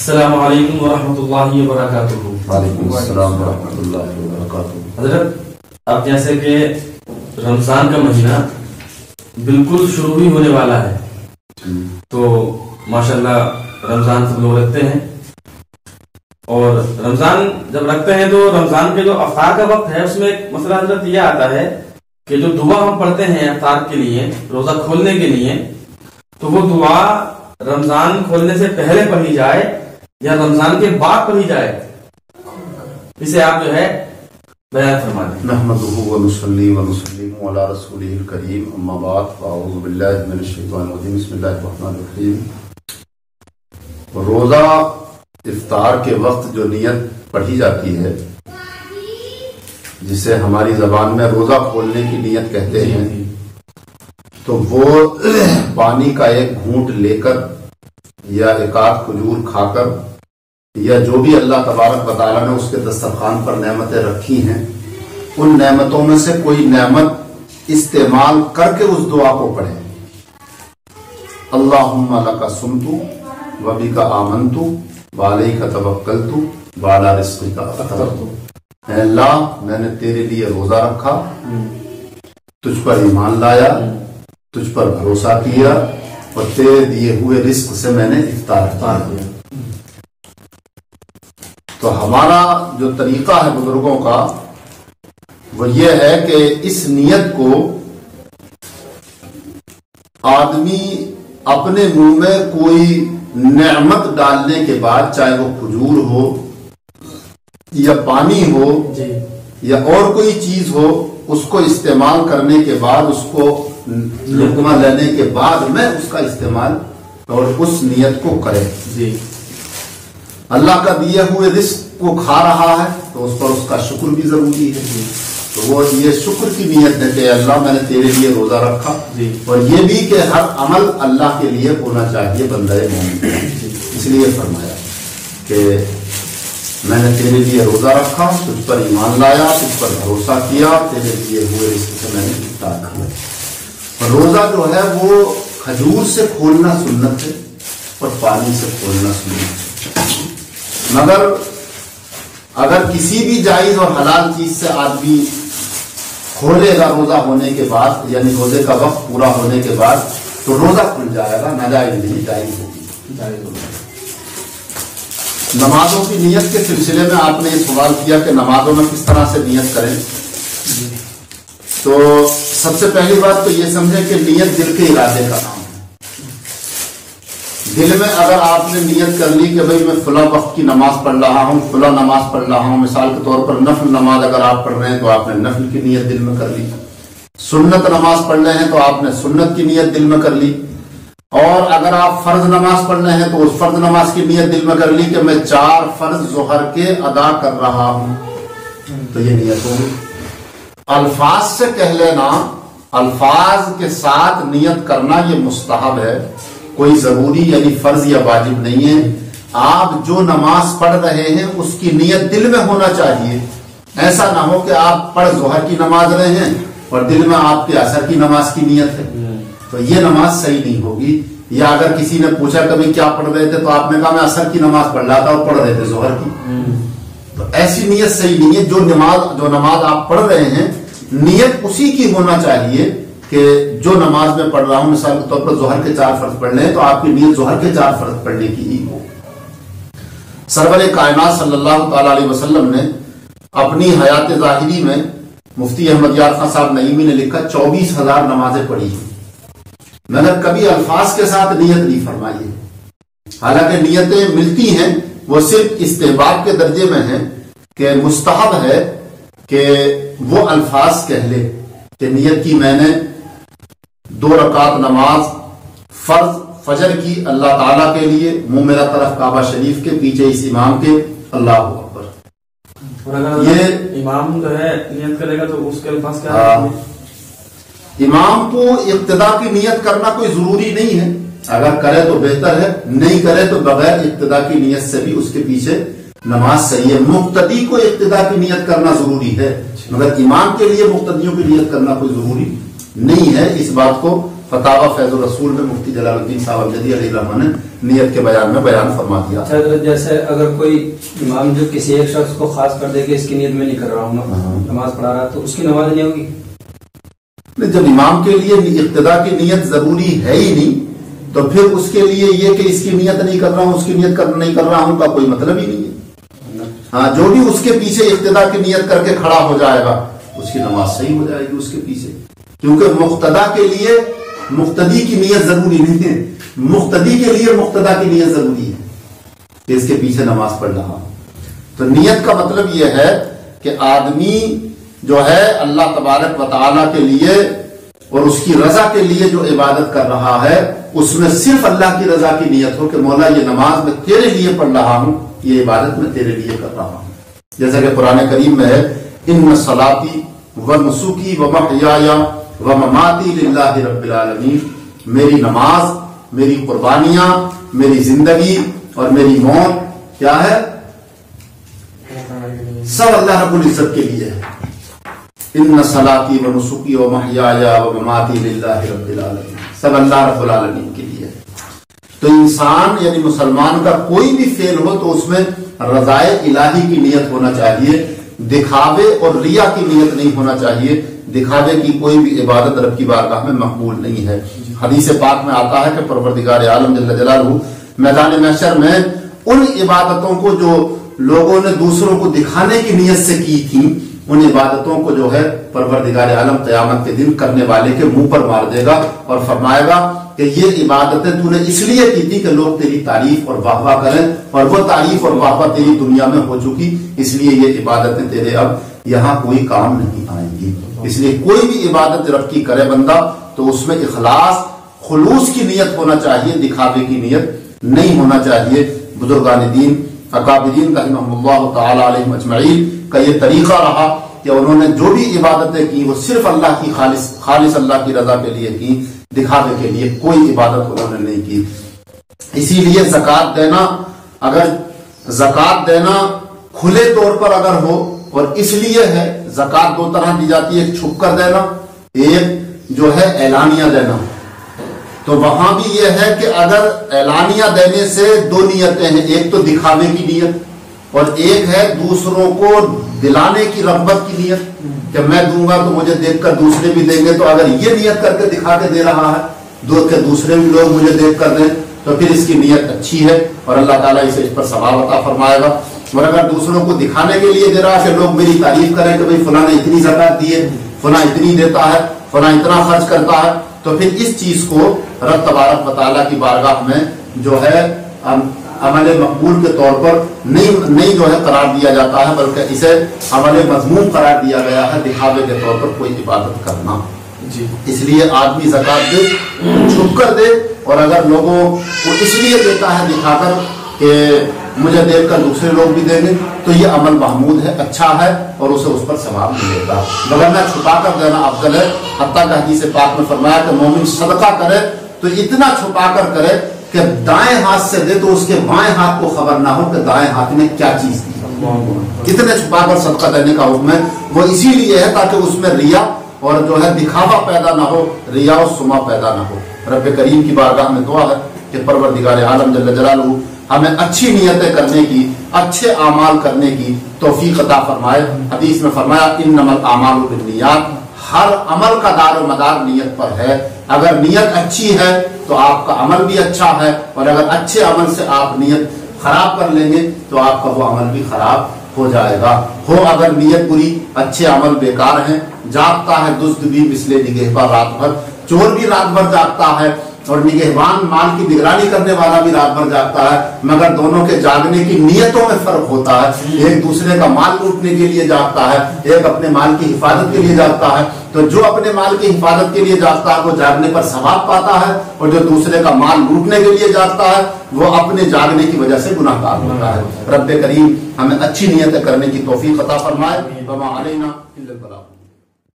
السلام علیکم ورحمۃ اللہ وبرکاتہ۔ وعلیکم السلام ورحمۃ اللہ وبرکاتہ۔ حضرت، اب جیسے کہ رمضان کا مہینہ بالکل شروع ہی ہونے والا ہے، تو ماشاءاللہ رمضان سب لوگ رکھتے ہیں، اور رمضان جب رکھتے ہیں تو رمضان کے جو افطار کا وقت ہے اس میں ایک مسئلہ حضرت یہ آتا ہے کہ جو دعا ہم پڑھتے ہیں افطار کے لیے، روزہ کھولنے کے لیے، تو وہ دعا رمضان کھولنے سے پہلے پڑھی جائے یا رمضان کے بعد پڑھی جائے، اسے آپ جو ہے بیان فرما دیں۔ نحمدہ ونصلی ونسلم علی رسولہ الکریم، اما بعد، فاعوذ باللہ من الشیطان الرجیم، بسم اللہ الرحمن الرحیم۔ روزہ افطار کے وقت جو نیت پڑھی جاتی ہے، جسے ہماری زبان میں روزہ کھولنے کی نیت کہتے ہیں، تو وہ پانی کا ایک گھونٹ لے کر یا ایک آدھ کھجور کھا کر، یا جو بھی اللہ تبارک و تعالیٰ نے اس کے دسترخوان پر نعمتیں رکھی ہیں، ان نعمتوں میں سے کوئی نعمت استعمال کر کے اس دعا کو پڑھیں۔ اللہم لک صمت وبک آمنت وعلیک توکلت وعلی رزقک افطرت۔ اے اللہ، میں نے تیرے لیے روزہ رکھا، تجھ پر ایمان لایا، تجھ پر بھروسہ کیا، اور تیرے دیے ہوئے رزق سے میں نے افطار کیا۔ تو ہمارا جو طریقہ ہے بزرگوں کا، وہ یہ ہے کہ اس نیت کو آدمی اپنے منہ میں کوئی نعمت ڈالنے کے بعد، چاہے وہ کھجور ہو یا پانی ہو یا اور کوئی چیز ہو، اس کو استعمال کرنے کے بعد، اس کو لقمہ لینے کے بعد میں اس کا استعمال اور اس نیت کو کرے۔ اللہ کا دیے ہوئے رزق کو کھا رہا ہے تو اس پر اس کا شکر بھی ضروری ہے، تو وہ یہ شکر کی نیت ہے کہ اللہ، میں نے تیرے لیے روزہ رکھا، اور یہ بھی کہ ہر عمل اللہ کے لیے ہونا چاہیے بندہ مومن۔ اس لیے فرمایا کہ میں نے تیرے لیے روزہ رکھا، تجھ پر ایمان لایا، تجھ پر بھروسہ کیا، تیرے لیے ہوئے رزق سے میں نے افطار کیا۔ اور روزہ جو ہے وہ کھجور سے کھولنا سنت ہے اور پانی سے کھولنا سنت ہے، مگر اگر کسی بھی جائز اور حلال چیز سے آدمی کھولے گا روزہ ہونے کے بعد، یعنی روزے کا وقت پورا ہونے کے بعد، تو روزہ کھل جائے گا، ناجائز نہیں، جائز ہوگی۔ نمازوں کی نیت کے سلسلے میں آپ نے یہ سوال کیا کہ نمازوں میں کس طرح سے نیت کریں، تو سب سے پہلی بات تو یہ سمجھیں کہ نیت دل کے ارادے کا نام ہے۔ دل میں اگر آپ نے نیت کر لی کہ بھئی میں فلاں وقت کی نماز پڑھ رہا ہوں، فلاں نماز پڑھ رہا ہوں، مثال کے طور پر نفل نماز اگر آپ پڑھ رہے ہیں تو آپ نے نفل کی نیت دل میں کر لی، سنت نماز پڑھ رہے ہیں تو آپ نے سنت کی نیت دل میں کر لی، اور اگر آپ فرض نماز پڑھ رہے ہیں تو اس فرض نماز کی نیت دل میں کر لی کہ میں 4 فرض ظہر کے ادا کر رہا ہوں، تو یہ نیت ہوگی۔ الفاظ سے کہہ لینا، الفاظ کے ساتھ نیت کرنا یہ مستحب ہے، کوئی ضروری یعنی فرض یا واجب نہیں ہے۔ آپ جو نماز پڑھ رہے ہیں اس کی نیت دل میں ہونا چاہیے، ایسا نہ ہو کہ آپ پڑھ ظہر کی نماز رہے ہیں اور دل میں آپ کے عصر کی نماز کی نیت ہے، تو یہ نماز صحیح نہیں ہوگی۔ یا اگر کسی نے پوچھا کبھی کیا پڑھ رہے تھے تو آپ نے کہا میں عصر کی نماز پڑھ رہا تھا اور پڑھ رہے تھے ظہر کی، تو ایسی نیت صحیح نہیں ہے۔ جو نماز آپ پڑھ رہے ہیں نیت اسی کی ہونا چاہیے کہ جو نماز میں پڑھ رہا ہوں، مثال کے طور پر ظہر کے 4 فرض پڑھ لیں تو آپ کی نیت ظہر کے 4 فرض پڑھنے کی ہی ہو۔ سرور کائنات صلی اللہ تعالی علیہ وسلم نے اپنی حیات ظاہری میں، مفتی احمد یار خان صاحب نعیمی نے لکھا 24,000 نمازیں پڑھی ہیں، مگر کبھی الفاظ کے ساتھ نیت نہیں فرمائی ہے۔ حالانکہ نیتیں ملتی ہیں، وہ صرف استحباب کے درجے میں ہیں کہ مستحب ہے کہ وہ الفاظ کہہ لے کہ نیت کی میں نے 2 رکعت نماز فرض فجر کی اللہ تعالیٰ کے لیے، منہ میرا طرف کعبہ شریف کے، پیچھے اس امام کے، اللہ اکبر۔ اور اگر یہ امام جو ہے نیت کرے گا تو اس کے الفاظ کیا ہیں؟ امام کو ابتدا کی نیت کرنا کوئی ضروری نہیں ہے، اگر کرے تو بہتر ہے، نہیں کرے تو بغیر ابتدا کی نیت سے بھی اس کے پیچھے نماز صحیح ہے۔ مقتدی کو ابتدا کی نیت کرنا ضروری ہے، مگر امام کے لیے مقتدیوں کی نیت کرنا کوئی ضروری نہیں ہے۔ اس بات کو فتاوا فیض الرسول میں مفتی جلال الدین صاحب الجدی علیہ الرحمہ نے نیت کے بیان میں بیان فرما دیا. اچھا جیسے اگر کوئی امام جو کسی ایک شخص کو خاص کر دے کہ اس کی نیت میں نہیں کر رہا ہوں نماز پڑھا رہا تو اس کی نماز نہیں ہوگی؟ جب امام کے لیے اقتدا کی نیت ضروری ہے ہی نہیں تو پھر اس کے لیے یہ کہ اس کی نیت نہیں کر رہا ہوں اس کی نیت نہیں کر رہا ہوں کا کوئی مطلب ہی نہیں ہے. ہاں جو بھی اس کے پیچھے اقتدا کی نیت کر کے کھڑا ہو جائے گا اس کی نماز صحیح ہو جائے گی اس کے پیچھے, کیونکہ مقتدا کے لیے مقتدی کی نیت ضروری نہیں ہے, مقتدی کے لیے مقتدا کی نیت ضروری ہے کہ اس کے پیچھے نماز پڑھ رہا ہوں. تو نیت کا مطلب یہ ہے کہ آدمی جو ہے اللہ تبارک و تعالیٰ کے لیے اور اس کی رضا کے لیے جو عبادت کر رہا ہے اس میں صرف اللہ کی رضا کی نیت ہو کہ مولا یہ نماز میں تیرے لیے پڑھ رہا ہوں, یہ عبادت میں تیرے لیے کر رہا ہوں. جیسا کہ قرآن کریم میں ہے ان صلاتی و نسکی و محیای و مماتی للہ رب العالمین, میری نماز, میری قربانیاں, میری زندگی اور میری موت کیا ہے, سب اللہ رب العزت کے لیے ہے. ان صلاتی و نسکی و محیای و مماتی للہ رب العالمین, سب اللہ رب العالمین کے لیے. تو انسان یعنی مسلمان کا کوئی بھی فعل ہو تو اس میں رضائے الہی کی نیت ہونا چاہیے, دکھاوے اور ریا کی نیت نہیں ہونا چاہیے. دکھاوے کی کوئی بھی عبادت رب کی بارگاہ میں مقبول نہیں ہے. حدیث پاک میں آتا ہے کہ پروردگار عالم جل جلالہ میدان محشر میں ان عبادتوں کو جو لوگوں نے دوسروں کو دکھانے کی نیت سے کی تھی ان عبادتوں کو جو ہے پروردگار عالم قیامت کے دن کرنے والے کے منہ پر مار دے گا اور فرمائے گا کہ یہ عبادتیں تو نے اس لیے کی تھی کہ لوگ تیری تعریف اور واہ واہ کریں, اور وہ تعریف اور واہ واہ تیری دنیا میں ہو چکی, اس لیے یہ عبادتیں تیرے اب یہاں کوئی کام نہیں آئیں گی. اس لیے کوئی بھی عبادت رب کی کرے بندہ تو اس میں اخلاص خلوص کی نیت ہونا چاہیے, دکھاوے کی نیت نہیں ہونا چاہیے. بزرگان دین اکابرین رحمہم اللہ تعالی علیہم اجمعین کا یہ طریقہ رہا کہ انہوں نے جو بھی عبادتیں کی وہ صرف اللہ کی خالص اللہ کی رضا کے لیے کی, دکھاوے کے لیے کوئی عبادت انہوں نے نہیں کی. اسی لیے زکوٰۃ دینا, اگر زکوٰۃ دینا کھلے طور پر اگر ہو, اور اس لیے ہے زکوٰۃ دو طرح دی جاتی ہے, ایک چھپ کر دینا, ایک جو ہے اعلانیہ دینا. تو وہاں بھی یہ ہے کہ اگر اعلانیہ دینے سے دو نیتیں ہیں, ایک تو دکھاوے کی نیت اور ایک ہے دوسروں کو دلانے کی رغبت کی نیت کہ میں دوں گا تو مجھے دیکھ کر دوسرے بھی دیں گے. تو اگر یہ نیت کر کے دکھا کے دے رہا ہے کہ دوسرے بھی لوگ مجھے دیکھ کر دیں تو پھر اس کی نیت اچھی ہے اور اللہ تعالیٰ اسے اس پر ثواب عطا فرمائے گا. اور اگر دوسروں کو دکھانے کے لیے دے رہا ہے کہ لوگ میری تعریف کریں کہ بھئی فلاں نے اتنی زکوٰۃ دی ہے, فلاں اتنی دیتا ہے, فلاں اتنا خرچ کرتا ہے, تو پھر اس چیز کو رب تبارک و تعالیٰ کی بارگاہ میں جو ہے عمل مقبول کے طور پر نہیں جو ہے قرار دیا جاتا ہے, بلکہ اسے عمل مذموم قرار دیا گیا ہے, دکھاوے کے طور پر کوئی عبادت کرنا. اس لیے آدمی زکوٰۃ دے, چھپ کر دے, اور اگر لوگوں کو اس لیے دیتا ہے دکھا کر کہ مجھے دیکھ کر دوسرے لوگ بھی دیں گے, تو یہ عمل محمود ہے, اچھا ہے, اور اسے اس پر ثواب ملے گا. وگرنہ چھپا کر دینا افضل ہے. حتیٰ کہ حدیث پاک میں فرمایا کہ مومن صدقہ کرے تو اتنا چھپا کر کرے کہ دائیں ہاتھ سے دے تو اس کے بائیں ہاتھ کو خبر نہ ہو کہ دائیں ہاتھ میں کیا چیز دی. اتنے چھپا کر صدقہ دینے کا حکم ہے. وہ اسی لیے ہے تاکہ اس میں ریا اور جو ہے دکھاوا پیدا نہ ہو, ریا و سما پیدا نہ ہو. رب کریم کی بارگاہ میں دعا ہے کہ پروردگار عالم جل جلالہ ہمیں اچھی نیتیں کرنے کی, اچھے اعمال کرنے کی توفیق عطا فرمائے. حدیث میں فرمایا انما الاعمال بالنیات, ہر عمل کا دار و مدار نیت پر ہے. اگر نیت اچھی ہے تو آپ کا عمل بھی اچھا ہے, اور اگر اچھے عمل سے آپ نیت خراب کر لیں گے تو آپ کا وہ عمل بھی خراب ہو جائے گا. ہو اگر نیت بری, اچھے عمل بیکار ہیں. جاگتا ہے دزد بھی مثل نگہباں رات بھر, چور بھی رات بھر جاگتا ہے اور نگہبان مال کی نگرانی کرنے والا بھی رات بھر جاگتا ہے, مگر دونوں کے جاگنے کی نیتوں میں فرق ہوتا ہے. ایک دوسرے کا مال لوٹنے کے لیے جاگتا ہے, ایک اپنے مال کی حفاظت کے لیے جاگتا ہے. تو جو اپنے مال کی حفاظت کے لیے جاگتا ہے وہ جاگنے پر ثواب پاتا ہے, اور جو دوسرے کا مال لوٹنے کے لیے جاگتا ہے وہ اپنے جاگنے کی وجہ سے گناہ گار ہوتا ہے. رب کریم ہمیں اچھی نیتیں کرنے کی توفیق عطا فرمائے. وما علینا الا البلاغ.